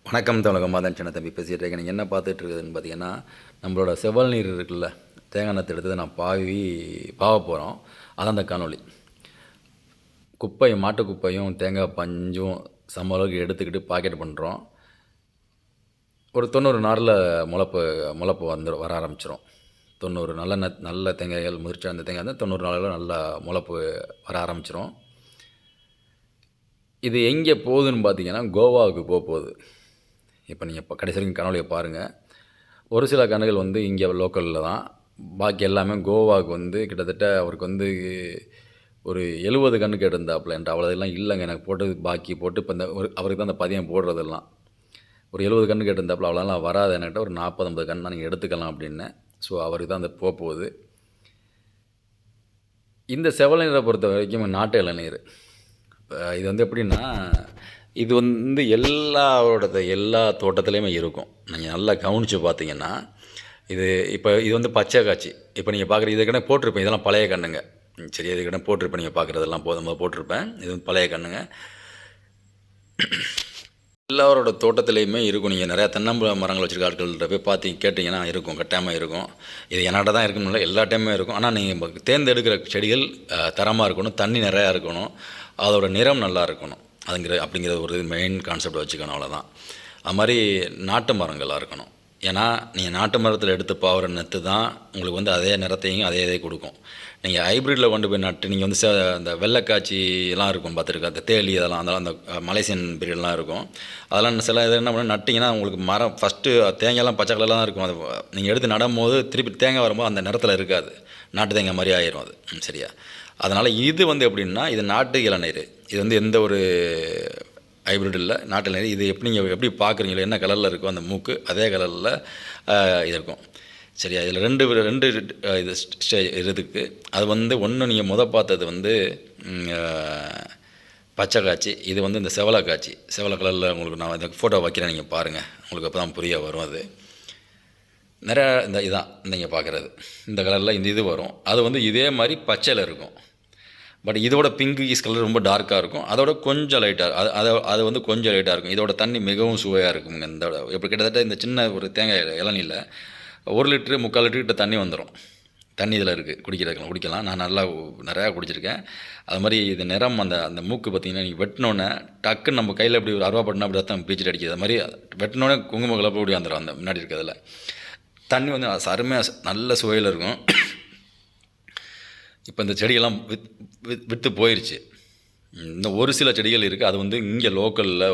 வணக்கம் தமிழகம் மாதன் சின்ன தம்பி பேசிகிட்டு இருக்கேன். நீங்கள் என்ன பார்த்துட்டு இருக்குதுன்னு பார்த்தீங்கன்னா, நம்மளோட செவல் நீர் இருக்குல்ல, தேங்காய் நாற்று எடுத்து நான் பாவ போகிறோம். அதான் அந்த காணொளி. மாட்டு குப்பையும் தேங்காய் பஞ்சும் சம அளவுக்கு எடுத்துக்கிட்டு பாக்கெட் பண்ணுறோம். ஒரு 90 நாளில் முளைப்பு வர ஆரம்பிச்சிடும். 90 நல்ல தேங்காய்கள் முதிர்ச்சி அந்த தேங்காய் வந்து 90 நாளில் நல்லா முளைப்பு வர ஆரம்பிச்சிடும். இது எங்கே போகுதுன்னு பார்த்தீங்கன்னா, கோவாவுக்கு போகுது. இப்போ நீங்கள் கடைசி வரைக்கும் கனவுலையை பாருங்கள். ஒரு சில கன்றுகள் வந்து இங்கே லோக்கலில் தான், பாக்கி எல்லாமே கோவாவுக்கு வந்து கிட்டத்தட்ட அவருக்கு வந்து ஒரு 70 கன்று கேட்டிருந்தாப்புல. என்கிட்ட அவ்வளோதெல்லாம் இல்லைங்க, எனக்கு போட்டு பாக்கி போட்டு இப்போ இந்த அவருக்கு தான் அந்த பதியம் போடுறதெல்லாம் ஒரு 70 கன்று கேட்டிருந்தாப்புல. அவ்வளோலாம் வராது என்கிட்ட, ஒரு 40-50 கன்று நீங்கள் எடுத்துக்கலாம் அப்படின்னேன். ஸோ அவருக்கு தான் அந்த போகுது. இந்த செவல் நீரை பொறுத்த வரைக்கும் நாட்டு இளநீர். இது வந்து எப்படின்னா, இது வந்து எல்லா தோட்டத்துலேயுமே இருக்கும். நீங்கள் நல்லா கவனித்து பார்த்தீங்கன்னா, இது வந்து பச்சை காய்ச்சி. இப்போ நீங்கள் பார்க்குற இதுக்கிட்ட போட்டிருப்பேன், இதெல்லாம் பழைய கன்றுங்க. சரி, இதுக்கிட்ட போட்டிருப்பேன், நீங்கள் பார்க்குறதெல்லாம் போட்டிருப்பேன். இது வந்து பழைய கன்றுங்க. எல்லாரோட தோட்டத்துலேயுமே இருக்கும். நீங்கள் நிறையா தென்னம்பழ மரங்கள் வச்சுருக்க ஆட்கள்கிட்ட போய் கேட்டிங்கன்னா இருக்கும், கட்டாயமாக இருக்கும். இது என்கிட்ட தான் இருக்குன்னு எல்லா டைமே இருக்கும். ஆனால் நீங்கள் தேர்ந்தெடுக்கிற செடிகள் தரமாக இருக்கணும், தண்ணி நிறையா இருக்கணும், அதோடய நிறம் நல்லா இருக்கணும். அப்படிங்கிற ஒரு மெயின் கான்செப்ட் வச்சுக்கணும், அவ்வளோதான். அது மாதிரி நாட்டு மரங்களாக இருக்கணும். ஏன்னா நீங்கள் நாட்டு மரத்தில் எடுத்து பாவுற நெத்து தான் உங்களுக்கு வந்து அதே நிறத்தையும் அதே கொடுக்கும். நீங்கள் ஹைப்ரிட்டில் கொண்டு போய் நட்டு நீங்கள் வந்து அந்த வெள்ளைக்காய்ச்சிலாம் இருக்கும் பார்த்துருக்கா, அந்த தேலி அதெல்லாம் அந்த மலேசியன் பீரியட்லாம் இருக்கும். அதெல்லாம் சில இது என்ன பண்ண நட்டிங்கன்னா உங்களுக்கு மரம் ஃபஸ்ட்டு தேங்காயெல்லாம் பச்சை கலரில் தான் இருக்கும். அது நீங்கள் எடுத்து நடும்போது திருப்பி தேங்காய் வரும்போது அந்த நிறத்தில் இருக்காது, நாட்டு தேங்காய் மாதிரி ஆயிரும் அது. சரியா? அதனால் இது வந்து எப்படின்னா, இது நாட்டு இளநீர். இது வந்து எந்த ஒரு ஹைப்ரிட் இல்லை, நாட்டு இளநீர். இது நீங்கள் எப்படி பார்க்குறீங்களோ, என்ன கலரில் இருக்கோ அந்த மூக்கு அதே கலரில் இது இருக்கும். சரியா? இதில் ரெண்டு இது இருக்குது. அது வந்து ஒன்று நீங்கள் பார்த்தது வந்து பச்சை காய்ச்சி, இது வந்து இந்த செவலை காய்ச்சி. செவலை கலரில் உங்களுக்கு நான் இந்த ஃபோட்டோ வைக்கிறேன், நீங்கள் பாருங்கள், உங்களுக்கு அப்போ தான் புரிய வரும். அது நிறையா இதான் நீங்கள் பார்க்குறது இந்த கலரில் இது வரும். அது வந்து இதே மாதிரி பச்சையில் இருக்கும். பட் இதோட பிங்க் கலர் ரொம்ப டார்க்காக இருக்கும். அதோட கொஞ்சம் லைட்டாக அது வந்து கொஞ்சம் லைட்டாக இருக்கும். இதோட தண்ணி மிகவும் சுவையாக இருக்குங்க. இப்போ கிட்டத்தட்ட இந்த சின்ன ஒரு தேங்காய் இளநீரில் 1 லிட்டரு 3/4 லிட்டரு கிட்ட தண்ணி வந்துடும். தண்ணி இதில் இருக்குது, குடிக்கலாம். நான் நல்லா நிறையா குடிச்சிருக்கேன். அது மாதிரி இது நிறம் அந்த மூக்கு பார்த்திங்கன்னா, நீங்கள் வெட்டினோன்னே டக்குன்னு நம்ம கையில் இப்படி ஒரு அருவா பட்டினா அப்படி ரத்தம் பீச்சிட்டு அடிக்குது. அது மாதிரி வெட்டினோடனே குங்கும கலப்பு அப்படி வந்துடும் அந்த முன்னாடி இருக்கிறதில். தண்ணி வந்து அருமையாக நல்ல சுவையில் இருக்கும். இப்போ இந்த செடியெல்லாம் விற்று போயிடுச்சு. இன்னும் ஒரு சில செடிகள் இருக்குது. அது வந்து இங்கே லோக்கலில்